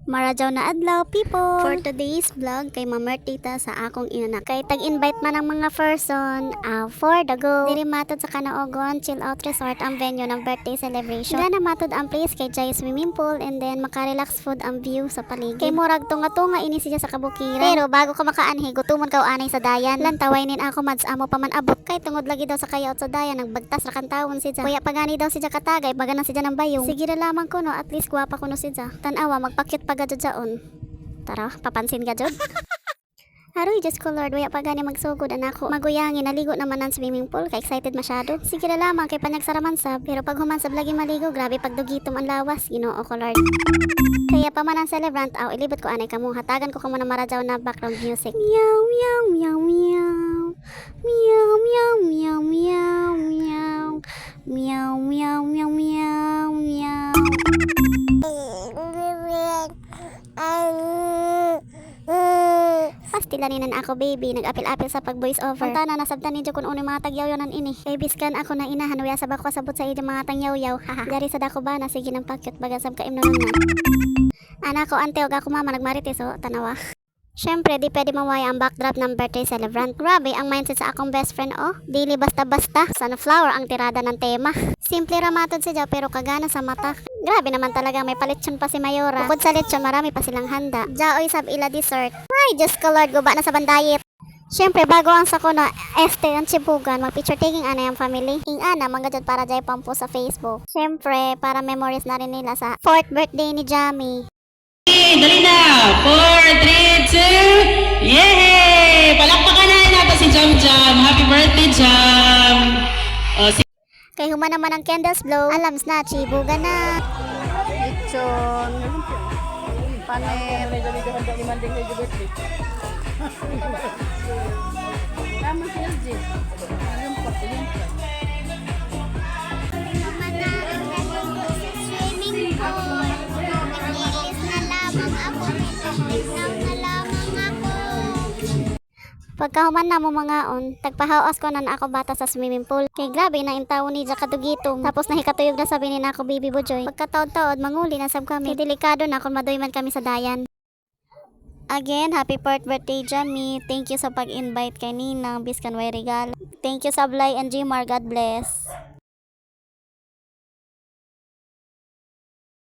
Marajaw na adlaw, people! For today's vlog, kay mamertita sa akong inanak. Kay tag-invite man ang mga person for the go. Diri matod sa Kanaogon Chill Out Resort ang venue ng birthday celebration. Gana matod ang place kay Jai swimming pool and then makarelax food ang view sa paligid. Kay murag tunga-tunga ini siya sa kabukiran. Pero bago ka makaanhi, gutumon ka o anay sa dayan. Lantaway nin ako mads amo pa man abot. Kay tungod lagi daw sa kayaot sa dayan, nagbagtas ra kantawon siya. Kuya pagani daw siya katagay, baga na siya ng bayong. Sige na lamang ko no, at least gwapa ko no siya. Tanawa, magpakyut pa gadyo dyaon. Tara, papansin ka jud. Aroy, Diyos ko Lord, waya pa gani magsugod anako. Maguyangin, naligo naman ang swimming pool, kay excited masyado. Sige na lamang, kay panagsaraman sab. Pero pag humansab lagi maligo, grabe pagdugitom ang lawas, Ginoo ko Lord. Kaya pa man ang celebrant, ilibot ko anay kamo. Hatagan ko muna marajaw na background music. Meow, meow, meow, meow. Meow, meow, meow, meow, meow. Meow, meow, meow, meow, meow. Pastila ako baby, nag-apil-apil sa pag-voice over. Punta na nasabtan ni Jokon uno mga tagyawyanan ini. Babies kan ako na inahan, waya sabak ko sabot sa iyo mga tangyaw-yaw. Haha, dari sa dako ba na sige ng pakyut bagasab kaim naman na. Anak ko ante og ako mama nagmarites tanawa. Syempre, di pwede mawaya ang backdrop ng birthday celebrant. Grabe, ang mindset sa akong best friend, Dili basta-basta. Sunflower ang tirada ng tema. Simple ramatod siya, pero kagana sa mata. Grabe naman talaga, may palitsyon pa si Mayora. Bukod sa lechon, marami pa silang handa. Jaoy sab ila dessert. Ay, Diyos ko Lord, guba na sa bandayit. Syempre, bago ang sakuna, ang chibugan, mag-picture taking ana yung family. Ing ana, manggajod para jay pampo sa Facebook. Syempre, para memories na rin nila sa 4th birthday ni Jamie. Dali na! 4, 3, 2, yay! Palakpakan na natin si Jam Jam. Happy birthday, Jam! Kay human naman ang candles blow, alams na, chibugan na. Lechon, paner, tama si LJ. Swimming pool. Naglilis na lamang ako. Pagkahuman na mo mga tagpahawas ko na ako bata sa swimming pool. Kay grabe na intaw ni Jack kadugitong. Tapos nahikatuyog na sabi ni na ako baby Bujoy. Pagkataod-taod manguli na sab kami. Kay delikado na kung maduyman kami sa dayan. Again, happy 4th birthday Jamie. Thank you sa pag-invite kay Ninang Biscan way regalo. Thank you Sablay and Gmar. God bless.